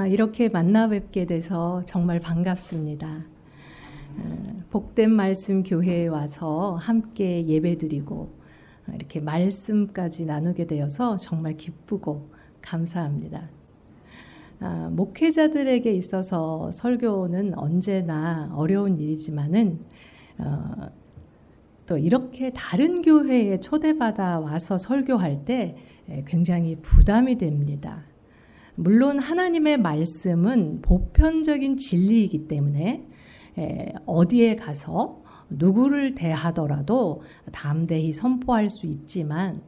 이렇게 만나 뵙게 돼서 정말 반갑습니다. 복된 말씀 교회에 와서 함께 예배드리고 이렇게 말씀까지 나누게 되어서 정말 기쁘고 감사합니다. 목회자들에게 있어서 설교는 언제나 어려운 일이지만은 또 이렇게 다른 교회에 초대받아 와서 설교할 때 굉장히 부담이 됩니다. 물론 하나님의 말씀은 보편적인 진리이기 때문에 어디에 가서 누구를 대하더라도 담대히 선포할 수 있지만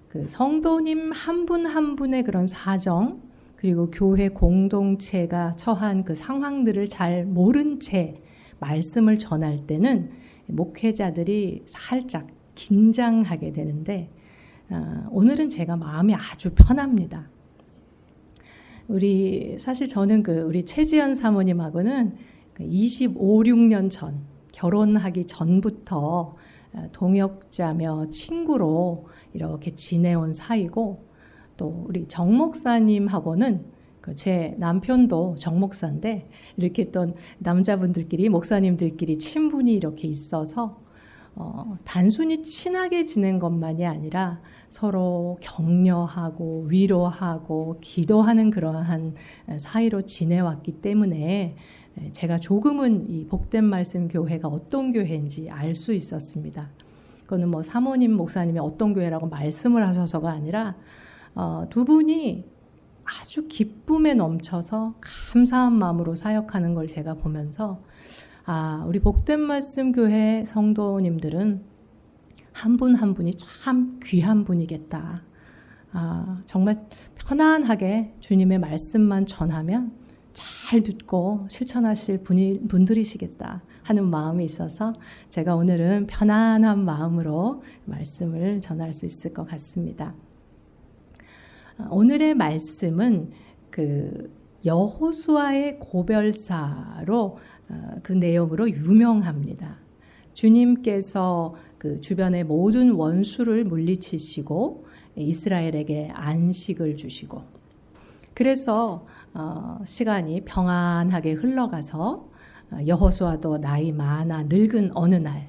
그 성도님 한 분 한 분의 그런 사정 그리고 교회 공동체가 처한 그 상황들을 잘 모른 채 말씀을 전할 때는 목회자들이 살짝 긴장하게 되는데 오늘은 제가 마음이 아주 편합니다. 사실 저는 우리 최지연 사모님하고는 25, 6년 전 결혼하기 전부터 동역자며 친구로 이렇게 지내온 사이고 또 우리 정 목사님하고는 제 남편도 정 목사인데 이렇게 또 남자분들끼리 목사님들끼리 친분이 이렇게 있어서 단순히 친하게 지낸 것만이 아니라 서로 격려하고 위로하고 기도하는 그러한 사이로 지내왔기 때문에 제가 조금은 이 복된 말씀 교회가 어떤 교회인지 알 수 있었습니다. 그거는 사모님 목사님이 어떤 교회라고 말씀을 하셔서가 아니라 두 분이 아주 기쁨에 넘쳐서 감사한 마음으로 사역하는 걸 제가 보면서 우리 복된 말씀 교회 성도님들은 한 분 한 분이 참 귀한 분이겠다. 정말 편안하게 주님의 말씀만 전하면 잘 듣고 실천하실 분들이시겠다 하는 마음이 있어서 제가 오늘은 편안한 마음으로 말씀을 전할 수 있을 것 같습니다. 오늘의 말씀은 여호수아의 고별사로 그 내용으로 유명합니다. 주님께서 주변의 모든 원수를 물리치시고 이스라엘에게 안식을 주시고 그래서 시간이 평안하게 흘러가서 여호수아도 나이 많아 늙은 어느 날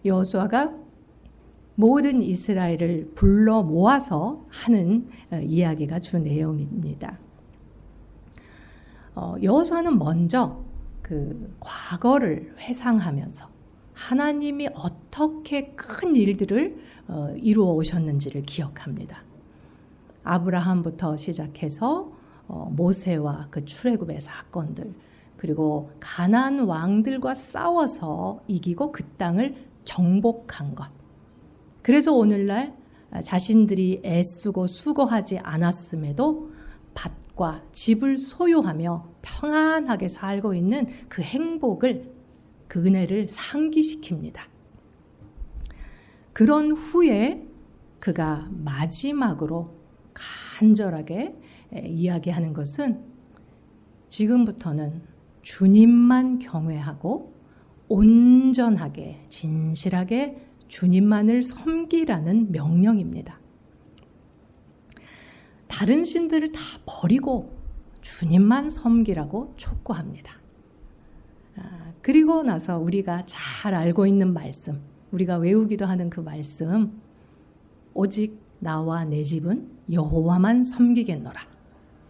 여호수아가 모든 이스라엘을 불러 모아서 하는 이야기가 주 내용입니다. 여호수아는 먼저 과거를 회상하면서 하나님이 어떻게 큰 일들을 이루어 오셨는지를 기억합니다. 아브라함부터 시작해서 모세와 그 출애굽의 사건들 그리고 가나안 왕들과 싸워서 이기고 그 땅을 정복한 것. 그래서 오늘날 자신들이 애쓰고 수고하지 않았음에도 밭과 집을 소유하며 평안하게 살고 있는 그 행복을 그 은혜를 상기시킵니다. 그런 후에 그가 마지막으로 간절하게 이야기하는 것은 지금부터는 주님만 경외하고 온전하게 진실하게 주님만을 섬기라는 명령입니다. 다른 신들을 다 버리고 주님만 섬기라고 촉구합니다. 그리고 나서 우리가 잘 알고 있는 말씀, 우리가 외우기도 하는 그 말씀, 오직 나와 내 집은 여호와만 섬기겠노라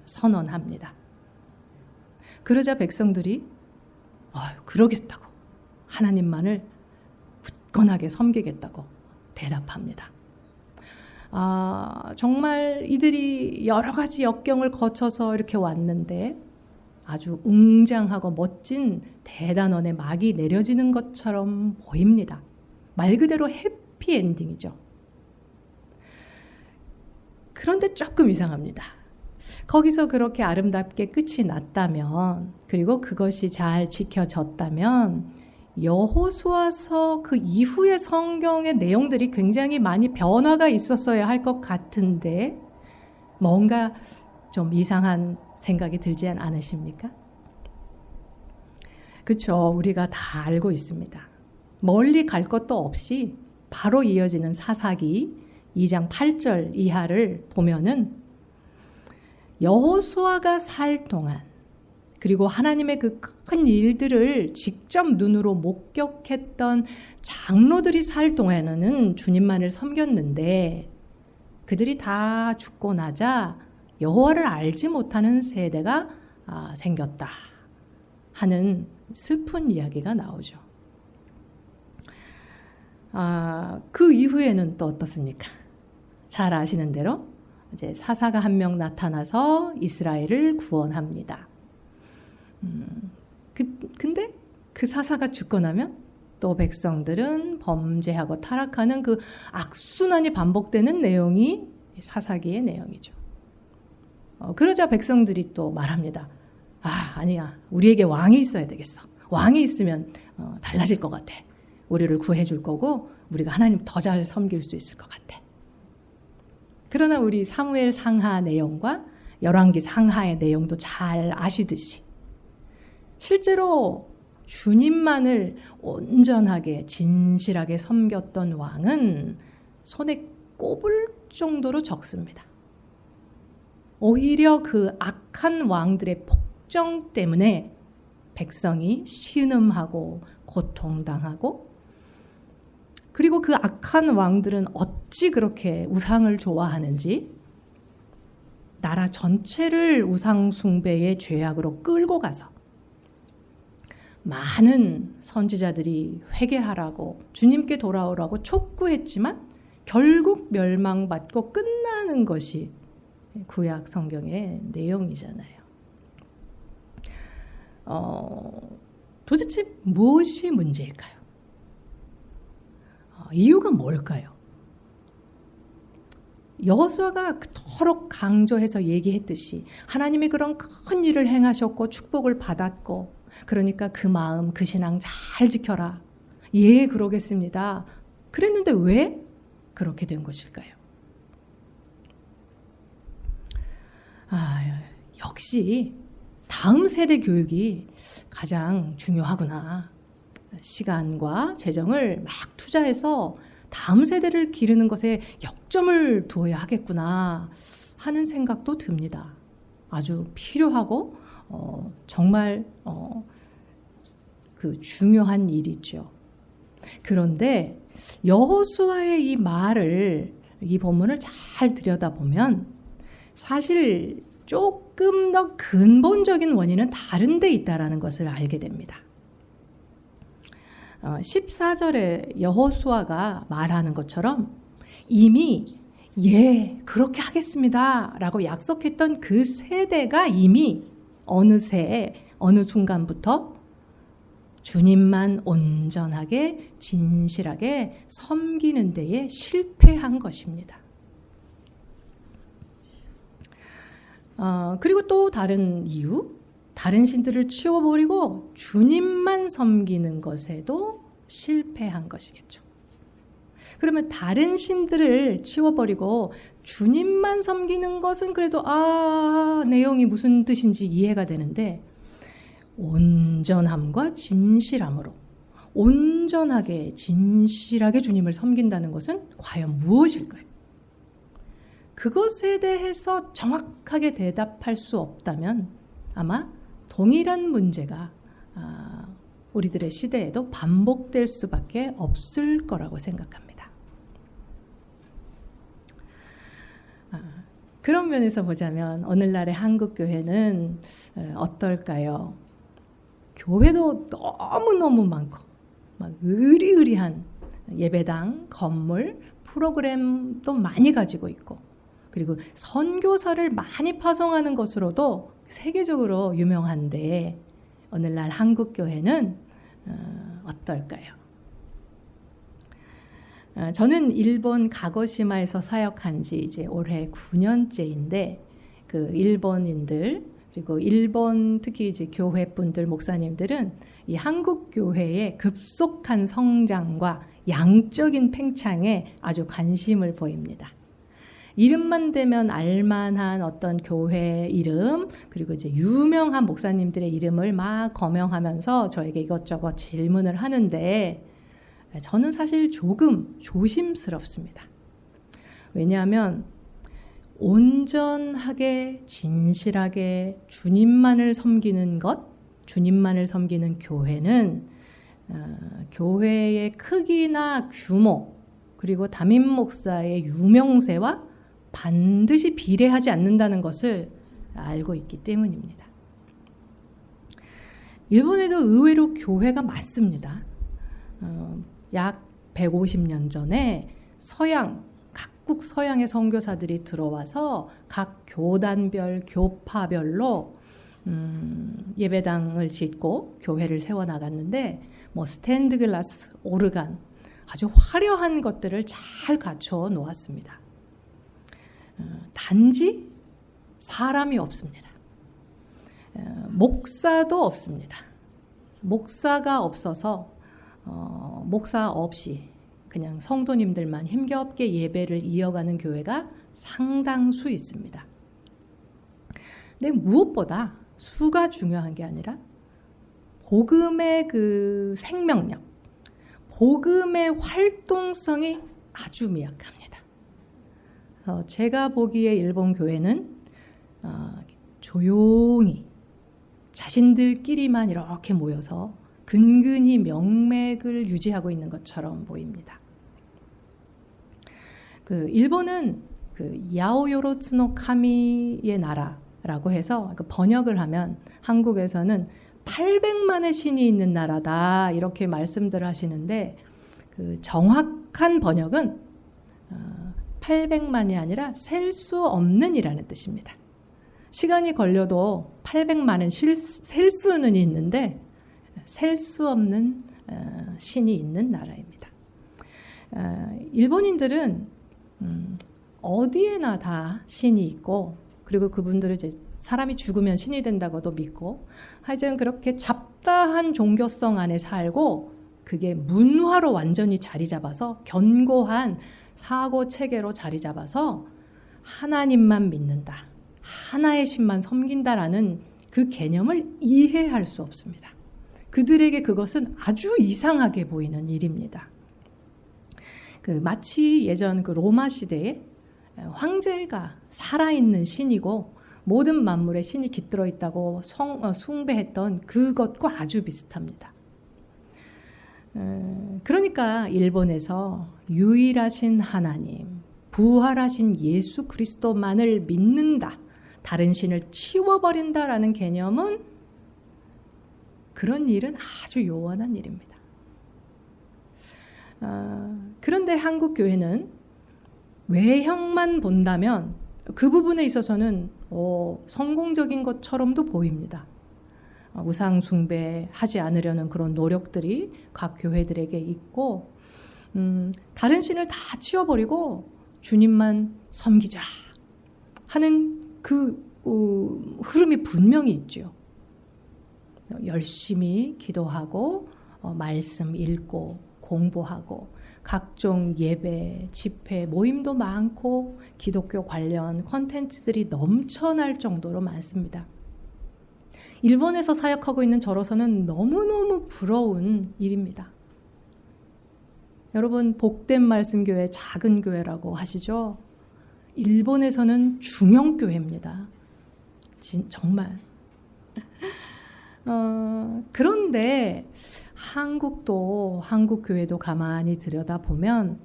선언합니다. 그러자 백성들이 그러겠다고 하나님만을 굳건하게 섬기겠다고 대답합니다. 정말 이들이 여러 가지 역경을 거쳐서 이렇게 왔는데 아주 웅장하고 멋진 대단원의 막이 내려지는 것처럼 보입니다. 말 그대로 해피엔딩이죠. 그런데 조금 이상합니다. 거기서 그렇게 아름답게 끝이 났다면 그리고 그것이 잘 지켜졌다면 여호수아서 그 이후의 성경의 내용들이 굉장히 많이 변화가 있었어야 할 것 같은데 뭔가 좀 이상한 생각이 들지 않으십니까? 그렇죠. 우리가 다 알고 있습니다. 멀리 갈 것도 없이 바로 이어지는 사사기 2장 8절 이하를 보면은 여호수아가 살 동안, 그리고 하나님의 그 큰 일들을 직접 눈으로 목격했던 장로들이 살 동안에는 주님만을 섬겼는데, 그들이 다 죽고 나자 여호와를 알지 못하는 세대가 생겼다 하는 슬픈 이야기가 나오죠. 그 이후에는 또 어떻습니까? 잘 아시는 대로 이제 사사가 한 명 나타나서 이스라엘을 구원합니다. 근데 그 사사가 죽고 나면 또 백성들은 범죄하고 타락하는 그 악순환이 반복되는 내용이 사사기의 내용이죠. 그러자 백성들이 또 말합니다. 아니야, 우리에게 왕이 있어야 되겠어. 왕이 있으면 달라질 것 같아. 우리를 구해줄 거고 우리가 하나님 더 잘 섬길 수 있을 것 같아. 그러나 우리 사무엘 상하 내용과 열왕기 상하의 내용도 잘 아시듯이 실제로 주님만을 온전하게 진실하게 섬겼던 왕은 손에 꼽을 정도로 적습니다. 오히려 그 악한 왕들의 폭정 때문에 백성이 신음하고 고통당하고, 그리고 그 악한 왕들은 어찌 그렇게 우상을 좋아하는지 나라 전체를 우상 숭배의 죄악으로 끌고 가서 많은 선지자들이 회개하라고 주님께 돌아오라고 촉구했지만 결국 멸망받고 끝나는 것이 구약 성경의 내용이잖아요. 도대체 무엇이 문제일까요? 이유가 뭘까요? 여호수아가 그토록 강조해서 얘기했듯이 하나님이 그런 큰 일을 행하셨고 축복을 받았고, 그러니까 그 마음, 그 신앙 잘 지켜라. 예, 그러겠습니다. 그랬는데 왜 그렇게 된 것일까요? 역시 다음 세대 교육이 가장 중요하구나. 시간과 재정을 막 투자해서 다음 세대를 기르는 것에 역점을 두어야 하겠구나 하는 생각도 듭니다. 아주 필요하고 정말 그 중요한 일이죠. 그런데 여호수아의 이 말을, 이 본문을 잘 들여다보면 사실 조금 더 근본적인 원인은 다른 데 있다라는 것을 알게 됩니다. 14절에 여호수아가 말하는 것처럼 이미 예, 그렇게 하겠습니다 라고 약속했던 그 세대가 이미 어느새 어느 순간부터 주님만 온전하게 진실하게 섬기는 데에 실패한 것입니다. 그리고 또 다른 이유, 다른 신들을 치워버리고 주님만 섬기는 것에도 실패한 것이겠죠. 그러면 다른 신들을 치워버리고 주님만 섬기는 것은 그래도 내용이 무슨 뜻인지 이해가 되는데, 온전함과 진실함으로 온전하게 진실하게 주님을 섬긴다는 것은 과연 무엇일까요? 그것에 대해서 정확하게 대답할 수 없다면 아마 동일한 문제가 우리들의 시대에도 반복될 수밖에 없을 거라고 생각합니다. 그런 면에서 보자면 오늘날의 한국교회는 어떨까요? 교회도 너무너무 많고 막 의리의리한 예배당, 건물, 프로그램도 많이 가지고 있고, 그리고 선교사를 많이 파송하는 것으로도 세계적으로 유명한데 오늘날 한국교회는 어떨까요? 저는 일본 가고시마에서 사역한 지 이제 올해 9년째인데 그 일본인들, 그리고 일본 특히 이제 교회 분들, 목사님들은 이 한국 교회의 급속한 성장과 양적인 팽창에 아주 관심을 보입니다. 이름만 대면 알만한 어떤 교회 이름, 그리고 이제 유명한 목사님들의 이름을 막 거명하면서 저에게 이것저것 질문을 하는데 저는 사실 조금 조심스럽습니다. 왜냐하면 온전하게 진실하게 주님만을 섬기는 것, 주님만을 섬기는 교회는 교회의 크기나 규모 그리고 담임 목사의 유명세와 반드시 비례하지 않는다는 것을 알고 있기 때문입니다. 일본에도 의외로 교회가 많습니다. 약 150년 전에 각국 서양의 선교사들이 들어와서 각 교단별, 교파별로 예배당을 짓고 교회를 세워나갔는데 스탠드 글라스, 오르간 아주 화려한 것들을 잘 갖춰 놓았습니다. 단지 사람이 없습니다. 목사도 없습니다. 목사가 없어서 목사 없이 그냥 성도님들만 힘겹게 예배를 이어가는 교회가 상당수 있습니다. 근데 무엇보다 수가 중요한 게 아니라 복음의 그 생명력, 복음의 활동성이 아주 미약합니다. 제가 보기에 일본 교회는 조용히 자신들끼리만 이렇게 모여서 근근히 명맥을 유지하고 있는 것처럼 보입니다. 일본은 야오요로츠노 카미의 나라라고 해서 번역을 하면 한국에서는 800만의 신이 있는 나라다 이렇게 말씀들을 하시는데 정확한 번역은 800만이 아니라 셀 수 없는이라는 뜻입니다. 시간이 걸려도 800만은 셀 수는 있는데 셀 수 없는 신이 있는 나라입니다. 일본인들은 어디에나 다 신이 있고 그리고 그분들은 이제 사람이 죽으면 신이 된다고도 믿고 하여튼 그렇게 잡다한 종교성 안에 살고 그게 문화로 완전히 자리 잡아서 견고한 사고 체계로 자리 잡아서 하나님만 믿는다. 하나의 신만 섬긴다라는 그 개념을 이해할 수 없습니다. 그들에게 그것은 아주 이상하게 보이는 일입니다. 마치 예전 로마 시대에 황제가 살아있는 신이고 모든 만물에 신이 깃들어 있다고 숭배했던 그것과 아주 비슷합니다. 그러니까 일본에서 유일하신 하나님, 부활하신 예수 그리스도만을 믿는다. 다른 신을 치워버린다라는 개념은 그런 일은 아주 요원한 일입니다. 그런데 한국 교회는 외형만 본다면 그 부분에 있어서는 성공적인 것처럼도 보입니다. 우상 숭배하지 않으려는 그런 노력들이 각 교회들에게 있고 다른 신을 다 치워버리고 주님만 섬기자 하는 그 흐름이 분명히 있죠. 열심히 기도하고 말씀 읽고 공부하고 각종 예배, 집회, 모임도 많고 기독교 관련 콘텐츠들이 넘쳐날 정도로 많습니다. 일본에서 사역하고 있는 저로서는 너무너무 부러운 일입니다. 여러분 복된 말씀교회 작은 교회라고 하시죠? 일본에서는 중형교회입니다. 정말. 그런데 한국 교회도 가만히 들여다보면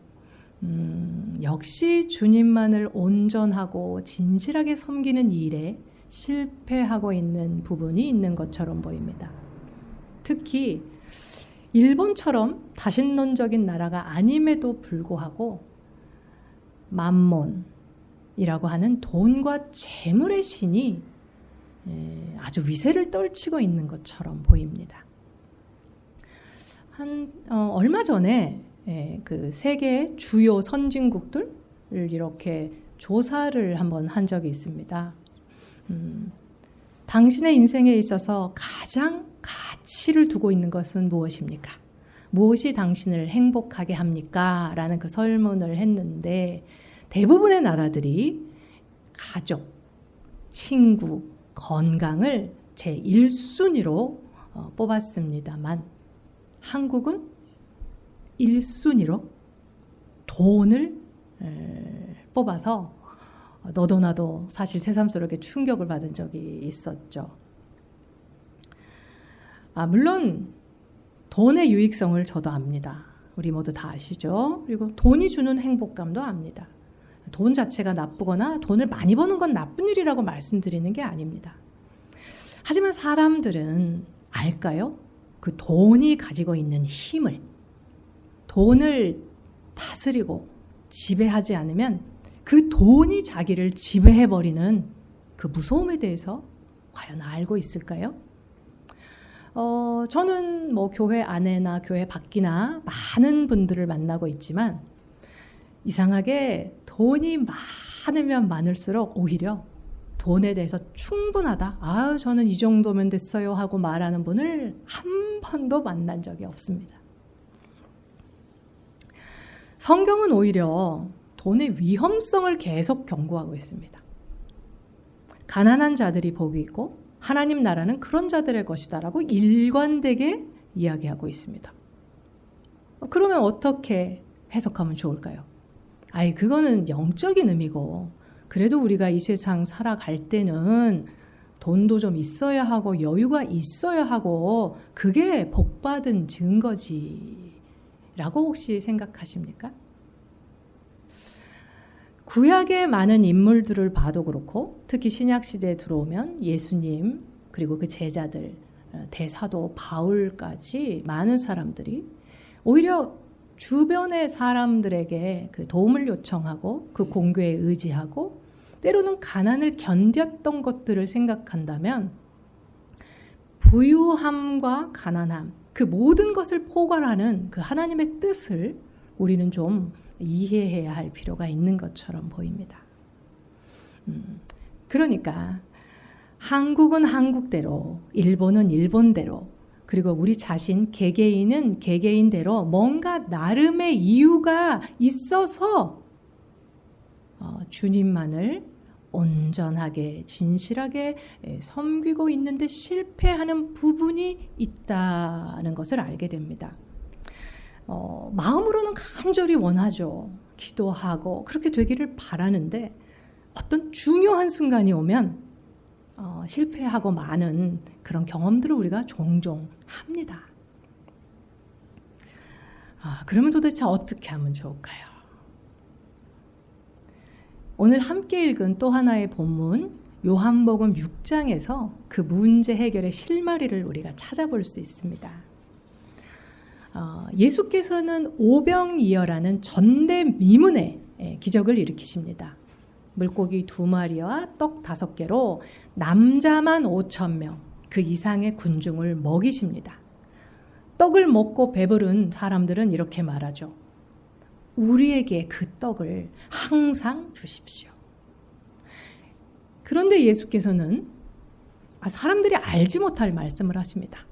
역시 주님만을 온전하고 진실하게 섬기는 일에 실패하고 있는 부분이 있는 것처럼 보입니다. 특히 일본처럼 다신론적인 나라가 아님에도 불구하고 맘몬이라고 하는 돈과 재물의 신이 아주 위세를 떨치고 있는 것처럼 보입니다. 얼마 전에 그 세계 주요 선진국들을 이렇게 조사를 한번 한 적이 있습니다. 당신의 인생에 있어서 가장 가치를 두고 있는 것은 무엇입니까? 무엇이 당신을 행복하게 합니까? 라는 그 설문을 했는데 대부분의 나라들이 가족, 친구, 건강을 제1순위로 뽑았습니다만 한국은 1순위로 돈을 뽑아서 너도 나도 사실 새삼스럽게 충격을 받은 적이 있었죠. 물론 돈의 유익성을 저도 압니다. 우리 모두 다 아시죠? 그리고 돈이 주는 행복감도 압니다. 돈 자체가 나쁘거나 돈을 많이 버는 건 나쁜 일이라고 말씀드리는 게 아닙니다. 하지만 사람들은 알까요? 그 돈이 가지고 있는 힘을, 돈을 다스리고 지배하지 않으면 그 돈이 자기를 지배해버리는 그 무서움에 대해서 과연 알고 있을까요? 저는 교회 안에나 교회 밖이나 많은 분들을 만나고 있지만 이상하게 돈이 많으면 많을수록 오히려 돈에 대해서 충분하다. 저는 이 정도면 됐어요 하고 말하는 분을 한 번도 만난 적이 없습니다. 성경은 오히려 돈의 위험성을 계속 경고하고 있습니다. 가난한 자들이 복이 있고 하나님 나라는 그런 자들의 것이다라고 일관되게 이야기하고 있습니다. 그러면 어떻게 해석하면 좋을까요? 그거는 영적인 의미고 그래도 우리가 이 세상 살아갈 때는 돈도 좀 있어야 하고 여유가 있어야 하고 그게 복받은 증거지 라고 혹시 생각하십니까? 구약의 많은 인물들을 봐도 그렇고 특히 신약시대에 들어오면 예수님 그리고 그 제자들 대사도 바울까지 많은 사람들이 오히려 주변의 사람들에게 그 도움을 요청하고 그 공교에 의지하고 때로는 가난을 견뎠던 것들을 생각한다면 부유함과 가난함 그 모든 것을 포괄하는 그 하나님의 뜻을 우리는 좀 이해해야 할 필요가 있는 것처럼 보입니다. 그러니까 한국은 한국대로, 일본은 일본대로, 그리고 우리 자신 개개인은 개개인대로 뭔가 나름의 이유가 있어서 주님만을 온전하게 진실하게 섬기고 있는데 실패하는 부분이 있다는 것을 알게 됩니다. 마음으로는 간절히 원하죠. 기도하고 그렇게 되기를 바라는데 어떤 중요한 순간이 오면 실패하고 마는 그런 경험들을 우리가 종종 합니다. 그러면 도대체 어떻게 하면 좋을까요? 오늘 함께 읽은 또 하나의 본문 요한복음 6장에서 그 문제 해결의 실마리를 우리가 찾아볼 수 있습니다. 예수께서는 오병이어라는 전대미문의 기적을 일으키십니다. 물고기 2마리와 떡 5개로 남자만 5,000명 그 이상의 군중을 먹이십니다. 떡을 먹고 배부른 사람들은 이렇게 말하죠. 우리에게 그 떡을 항상 주십시오. 그런데 예수께서는 사람들이 알지 못할 말씀을 하십니다.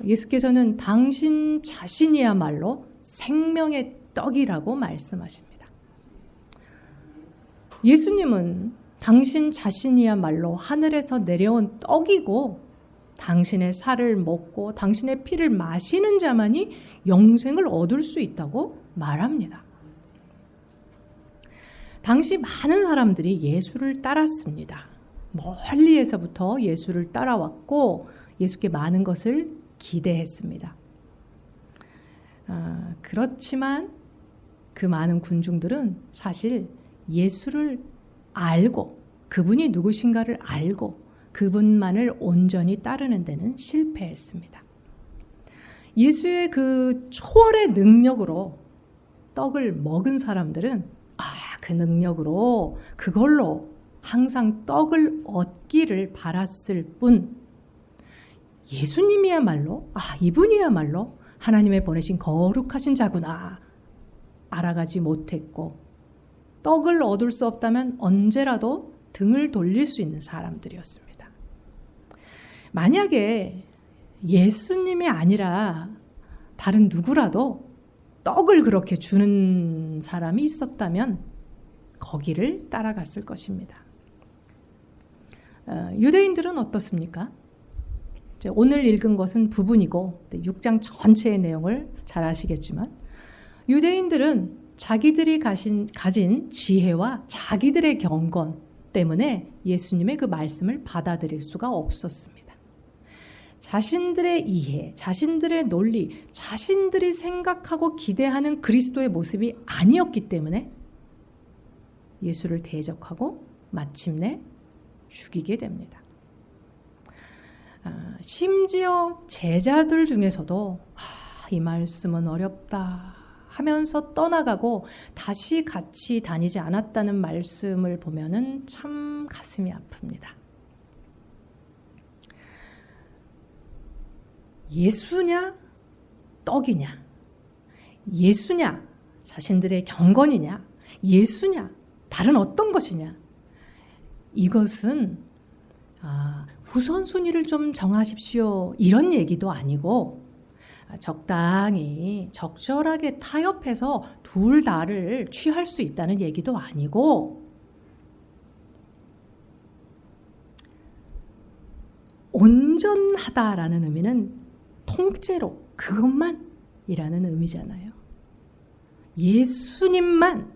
예수께서는 당신 자신이야말로 생명의 떡이라고 말씀하십니다. 예수님은 당신 자신이야말로 하늘에서 내려온 떡이고 당신의 살을 먹고 당신의 피를 마시는 자만이 영생을 얻을 수 있다고 말합니다. 당시 많은 사람들이 예수를 따랐습니다. 멀리에서부터 예수를 따라왔고 예수께 많은 것을 기대했습니다. 그렇지만 그 많은 군중들은 사실 예수를 알고 그분이 누구신가를 알고 그분만을 온전히 따르는 데는 실패했습니다. 예수의 그 초월의 능력으로 떡을 먹은 사람들은 그 능력으로 그걸로 항상 떡을 얻기를 바랐을 뿐 예수님이야말로 이분이야말로 하나님의 보내신 거룩하신 자구나 알아가지 못했고 떡을 얻을 수 없다면 언제라도 등을 돌릴 수 있는 사람들이었습니다. 만약에 예수님이 아니라 다른 누구라도 떡을 그렇게 주는 사람이 있었다면 거기를 따라갔을 것입니다. 유대인들은 어떻습니까? 오늘 읽은 것은 부분이고 6장 전체의 내용을 잘 아시겠지만 유대인들은 자기들이 가진 지혜와 자기들의 경건 때문에 예수님의 그 말씀을 받아들일 수가 없었습니다. 자신들의 이해, 자신들의 논리, 자신들이 생각하고 기대하는 그리스도의 모습이 아니었기 때문에 예수를 대적하고 마침내 죽이게 됩니다. 심지어 제자들 중에서도 이 말씀은 어렵다 하면서 떠나가고 다시 같이 다니지 않았다는 말씀을 보면은 참 가슴이 아픕니다. 예수냐 떡이냐, 예수냐 자신들의 경건이냐, 예수냐 다른 어떤 것이냐, 이것은 우선순위를 좀 정하십시오 이런 얘기도 아니고, 적당히 적절하게 타협해서 둘 다를 취할 수 있다는 얘기도 아니고, 온전하다라는 의미는 통째로 그것만이라는 의미잖아요. 예수님만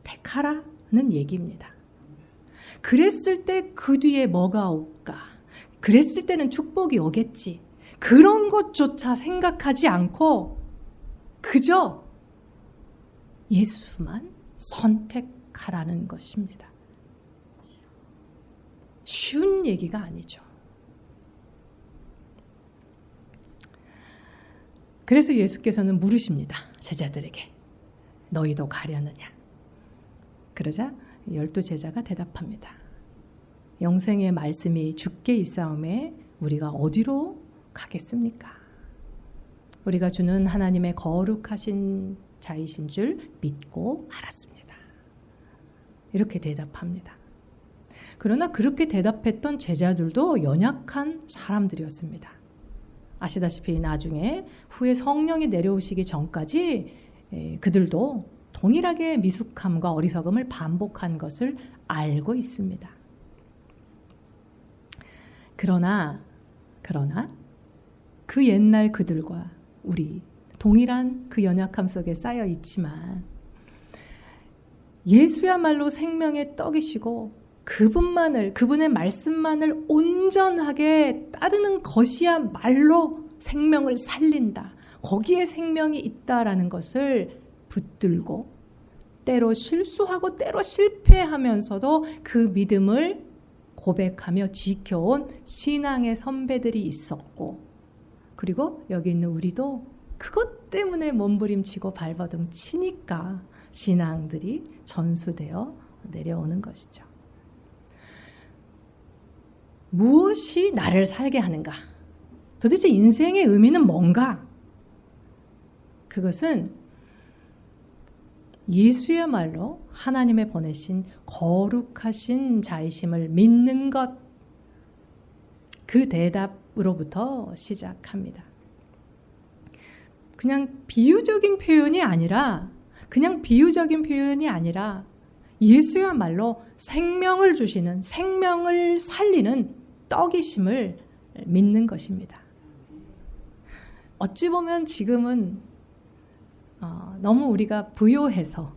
택하라는 얘기입니다. 그랬을 때 그 뒤에 뭐가 올까? 그랬을 때는 축복이 오겠지. 그런 것조차 생각하지 않고 그저 예수만 선택하라는 것입니다. 쉬운 얘기가 아니죠. 그래서 예수께서는 물으십니다. 제자들에게. 너희도 가려느냐? 그러자 12 제자가 대답합니다. 영생의 말씀이 주께 있사오매 우리가 어디로 가겠습니까? 우리가 주는 하나님의 거룩하신 자이신 줄 믿고 알았습니다. 이렇게 대답합니다. 그러나 그렇게 대답했던 제자들도 연약한 사람들이었습니다. 아시다시피 나중에 후에 성령이 내려오시기 전까지 그들도 동일하게 미숙함과 어리석음을 반복한 것을 알고 있습니다. 그러나 그 옛날 그들과 우리 동일한 그 연약함 속에 쌓여 있지만 예수야말로 생명의 떡이시고 그분의 말씀만을 온전하게 따르는 것이야말로 생명을 살린다. 거기에 생명이 있다라는 것을 붙들고 때로 실수하고 때로 실패하면서도 그 믿음을 고백하며 지켜온 신앙의 선배들이 있었고, 그리고 여기 있는 우리도 그것 때문에 몸부림치고 발버둥 치니까 신앙들이 전수되어 내려오는 것이죠. 무엇이 나를 살게 하는가? 도대체 인생의 의미는 뭔가? 그것은 예수야말로 하나님의 보내신 거룩하신 자이심을 믿는 것, 그 대답으로부터 시작합니다. 그냥 비유적인 표현이 아니라 예수야말로 생명을 주시는, 생명을 살리는 떡이심을 믿는 것입니다. 어찌 보면 지금은 너무 우리가 부요해서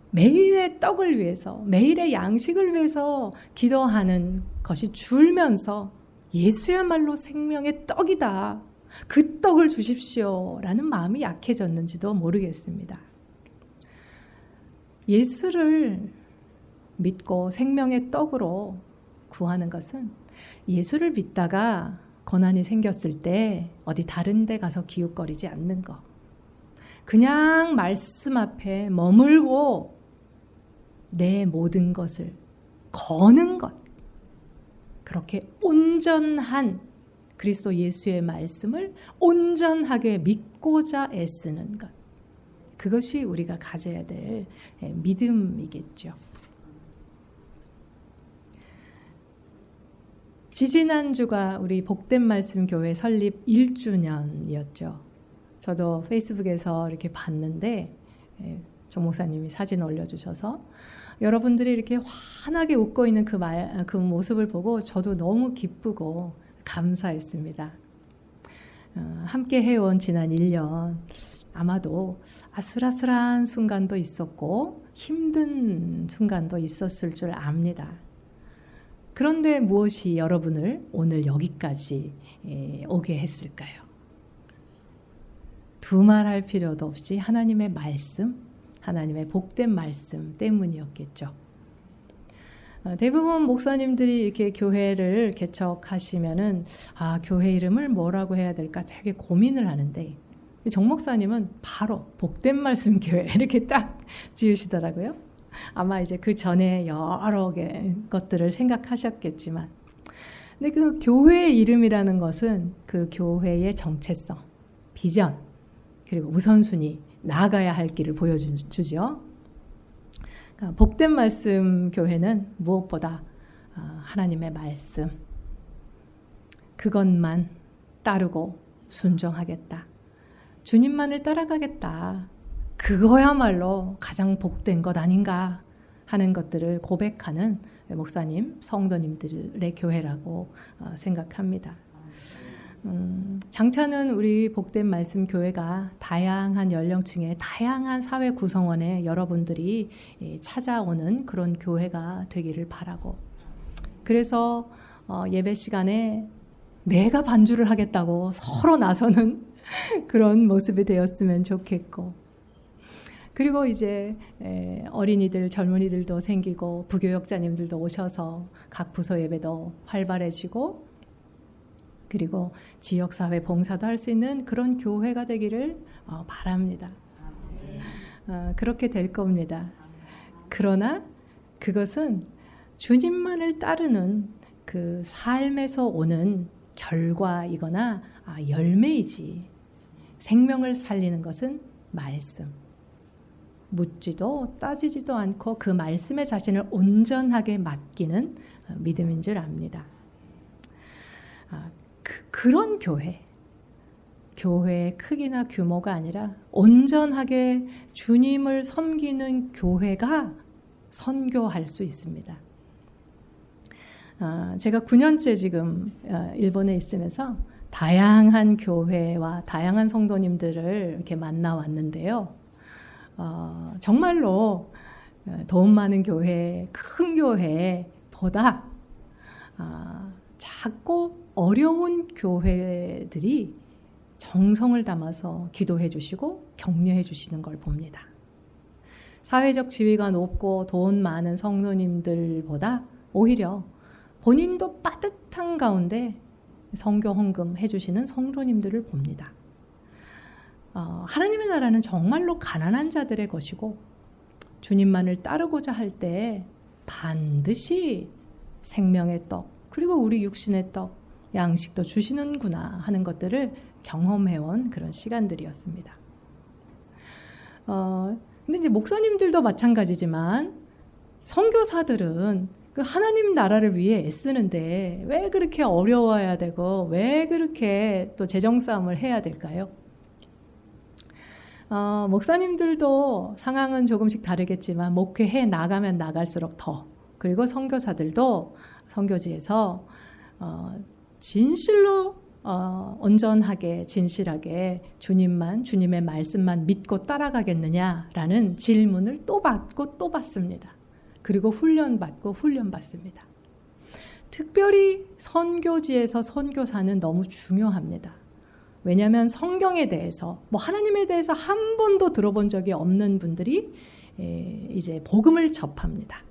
매일의 떡을 위해서, 매일의 양식을 위해서 기도하는 것이 줄면서 예수야말로 생명의 떡이다, 그 떡을 주십시오 라는 마음이 약해졌는지도 모르겠습니다. 예수를 믿고 생명의 떡으로 구하는 것은 예수를 믿다가 고난이 생겼을 때 어디 다른 데 가서 기웃거리지 않는 것, 그냥 말씀 앞에 머물고 내 모든 것을 거는 것, 그렇게 온전한 그리스도 예수의 말씀을 온전하게 믿고자 애쓰는 것, 그것이 우리가 가져야 될 믿음이겠죠. 지지난주가 우리 복된 말씀 교회 설립 1주년이었죠. 저도 페이스북에서 이렇게 봤는데 조 목사님이 사진 올려주셔서 여러분들이 이렇게 환하게 웃고 있는 그 모습을 보고 저도 너무 기쁘고 감사했습니다. 함께 해온 지난 1년 아마도 아슬아슬한 순간도 있었고 힘든 순간도 있었을 줄 압니다. 그런데 무엇이 여러분을 오늘 여기까지 오게 했을까요? 두말할 필요도 없이 하나님의 말씀, 하나님의 복된 말씀 때문이었겠죠. 대부분 목사님들이 이렇게 교회를 개척하시면은 교회 이름을 뭐라고 해야 될까 되게 고민을 하는데 정 목사님은 바로 복된 말씀 교회 이렇게 딱 지으시더라고요. 아마 이제 그 전에 여러 개 것들을 생각하셨겠지만, 근데 그 교회의 이름이라는 것은 그 교회의 정체성, 비전, 그리고 우선순위, 나아가야 할 길을 보여주죠. 그러니까 복된 말씀 교회는 무엇보다 하나님의 말씀, 그것만 따르고 순종하겠다. 주님만을 따라가겠다. 그거야말로 가장 복된 것 아닌가 하는 것들을 고백하는 목사님, 성도님들의 교회라고 생각합니다. 장차는 우리 복된 말씀 교회가 다양한 연령층의 다양한 사회 구성원의 여러분들이 찾아오는 그런 교회가 되기를 바라고, 그래서 예배 시간에 내가 반주를 하겠다고 서로 나서는 그런 모습이 되었으면 좋겠고, 그리고 이제 어린이들, 젊은이들도 생기고 부교역자님들도 오셔서 각 부서 예배도 활발해지고, 그리고 지역사회 봉사도 할 수 있는 그런 교회가 되기를 바랍니다. 그렇게 될 겁니다. 그러나 그것은 주님만을 따르는 그 삶에서 오는 결과이거나 열매이지, 생명을 살리는 것은 말씀. 묻지도 따지지도 않고 그 말씀에 자신을 온전하게 맡기는 믿음인 줄 압니다. 그런 교회의 크기나 규모가 아니라 온전하게 주님을 섬기는 교회가 선교할 수 있습니다. 제가 9년째 지금 일본에 있으면서 다양한 교회와 다양한 성도님들을 이렇게 만나왔는데요. 정말로 돈 많은 교회, 큰 교회보다 작고 어려운 교회들이 정성을 담아서 기도해 주시고 격려해 주시는 걸 봅니다. 사회적 지위가 높고 돈 많은 성도님들보다 오히려 본인도 빠듯한 가운데 선교 헌금 해주시는 성도님들을 봅니다. 하나님의 나라는 정말로 가난한 자들의 것이고, 주님만을 따르고자 할 때 반드시 생명의 떡, 그리고 우리 육신의 떡, 양식도 주시는구나 하는 것들을 경험해온 그런 시간들이었습니다. 근데 이제 목사님들도 마찬가지지만 선교사들은 그 하나님 나라를 위해 애쓰는데 왜 그렇게 어려워야 되고 왜 그렇게 또 재정 싸움을 해야 될까요? 목사님들도 상황은 조금씩 다르겠지만 목회해 나가면 나갈수록 더, 그리고 선교사들도 선교지에서 진실로 온전하게 진실하게 주님의 말씀만 믿고 따라가겠느냐라는 질문을 또 받고 또 받습니다. 그리고 훈련받습니다. 특별히 선교지에서 선교사는 너무 중요합니다. 왜냐하면 성경에 대해서, 하나님에 대해서 한 번도 들어본 적이 없는 분들이 이제 복음을 접합니다.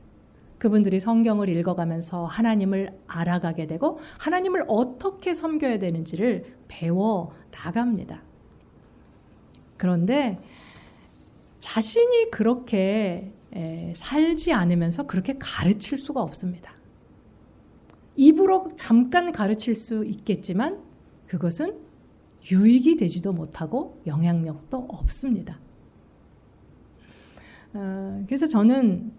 그분들이 성경을 읽어가면서 하나님을 알아가게 되고 하나님을 어떻게 섬겨야 되는지를 배워 나갑니다. 그런데 자신이 그렇게 살지 않으면서 그렇게 가르칠 수가 없습니다. 입으로 잠깐 가르칠 수 있겠지만 그것은 유익이 되지도 못하고 영향력도 없습니다. 그래서 저는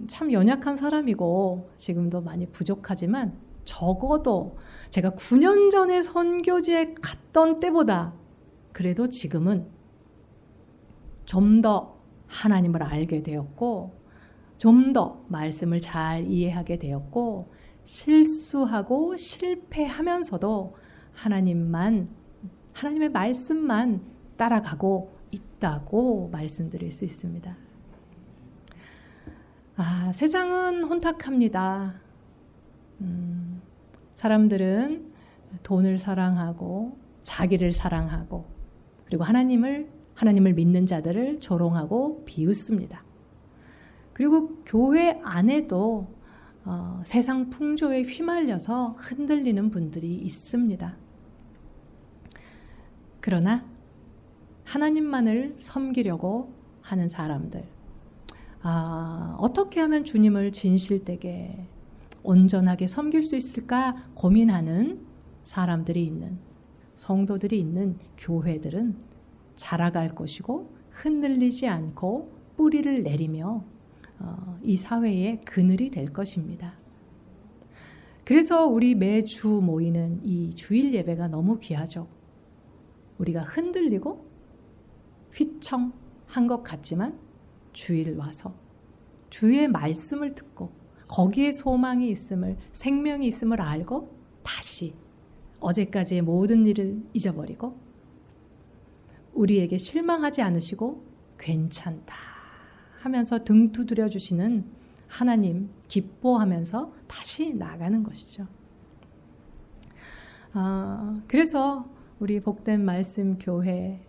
참 연약한 사람이고 지금도 많이 부족하지만 적어도 제가 9년 전에 선교지에 갔던 때보다 그래도 지금은 좀 더 하나님을 알게 되었고, 좀 더 말씀을 잘 이해하게 되었고, 실수하고 실패하면서도 하나님의 말씀만 따라가고 있다고 말씀드릴 수 있습니다. 세상은 혼탁합니다. 사람들은 돈을 사랑하고 자기를 사랑하고 그리고 하나님을 믿는 자들을 조롱하고 비웃습니다. 그리고 교회 안에도 세상 풍조에 휘말려서 흔들리는 분들이 있습니다. 그러나 하나님만을 섬기려고 하는 사람들, 어떻게 하면 주님을 진실되게 온전하게 섬길 수 있을까 고민하는 사람들이 있는, 성도들이 있는 교회들은 자라갈 것이고 흔들리지 않고 뿌리를 내리며 이 사회의 그늘이 될 것입니다. 그래서 우리 매주 모이는 이 주일 예배가 너무 귀하죠. 우리가 흔들리고 휘청한 것 같지만 주일 와서 주의 말씀을 듣고 거기에 소망이 있음을, 생명이 있음을 알고 다시 어제까지의 모든 일을 잊어버리고 우리에게 실망하지 않으시고 괜찮다 하면서 등 두드려 주시는 하나님 기뻐하면서 다시 나가는 것이죠. 그래서 우리 복된 말씀 교회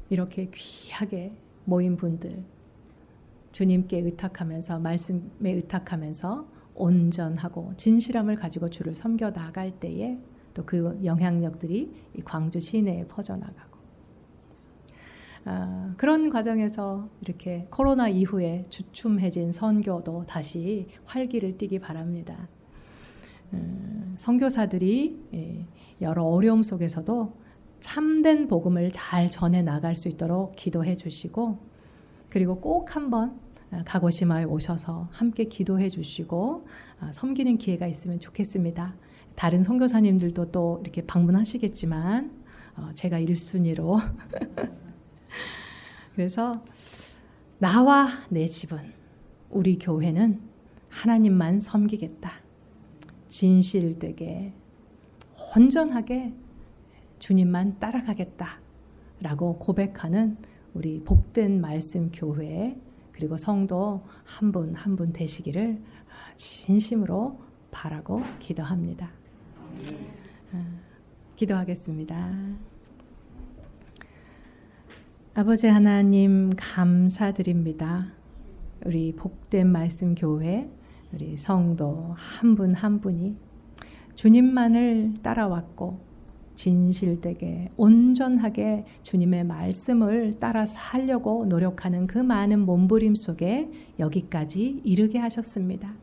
이렇게 귀하게 모인 분들, 주님께 의탁하면서, 말씀에 의탁하면서 온전하고 진실함을 가지고 주를 섬겨 나갈 때에 또 그 영향력들이 이 광주 시내에 퍼져나가고, 그런 과정에서 이렇게 코로나 이후에 주춤해진 선교도 다시 활기를 띠기 바랍니다. 선교사들이 여러 어려움 속에서도 참된 복음을 잘 전해 나갈 수 있도록 기도해 주시고, 그리고 꼭 한번 가고시마에 오셔서 함께 기도해 주시고 섬기는 기회가 있으면 좋겠습니다. 다른 선교사님들도 또 이렇게 방문하시겠지만 제가 1순위로 그래서 나와 내 집은, 우리 교회는 하나님만 섬기겠다, 진실되게 온전하게 주님만 따라가겠다 라고 고백하는 우리 복된 말씀 교회, 그리고 성도 한 분 한 분 되시기를 진심으로 바라고 기도합니다. 기도하겠습니다. 아버지 하나님, 감사드립니다. 우리 복된 말씀 교회, 우리 성도 한 분 한 분이 주님만을 따라왔고 진실되게 온전하게 주님의 말씀을 따라 살려고 노력하는 그 많은 몸부림 속에 여기까지 이르게 하셨습니다.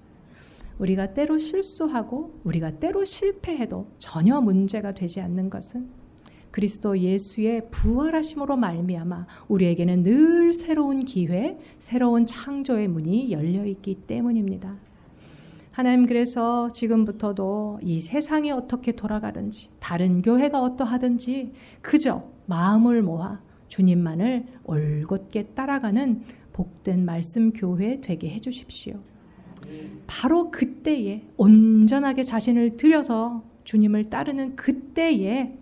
우리가 때로 실수하고 우리가 때로 실패해도 전혀 문제가 되지 않는 것은 그리스도 예수의 부활하심으로 말미암아 우리에게는 늘 새로운 기회, 새로운 창조의 문이 열려 있기 때문입니다. 하나님, 그래서 지금부터도 이 세상이 어떻게 돌아가든지 다른 교회가 어떠하든지 그저 마음을 모아 주님만을 올곧게 따라가는 복된 말씀 교회 되게 해주십시오. 바로 그때에 온전하게 자신을 들여서 주님을 따르는 그때에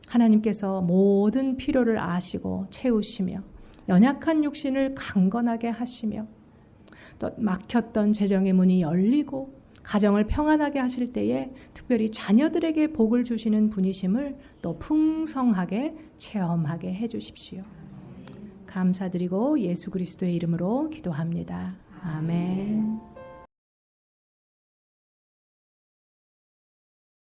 하나님께서 모든 필요를 아시고 채우시며 연약한 육신을 강건하게 하시며 또 막혔던 재정의 문이 열리고 가정을 평안하게 하실 때에 특별히 자녀들에게 복을 주시는 분이심을 또 풍성하게 체험하게 해주십시오. 감사드리고 예수 그리스도의 이름으로 기도합니다. 아멘.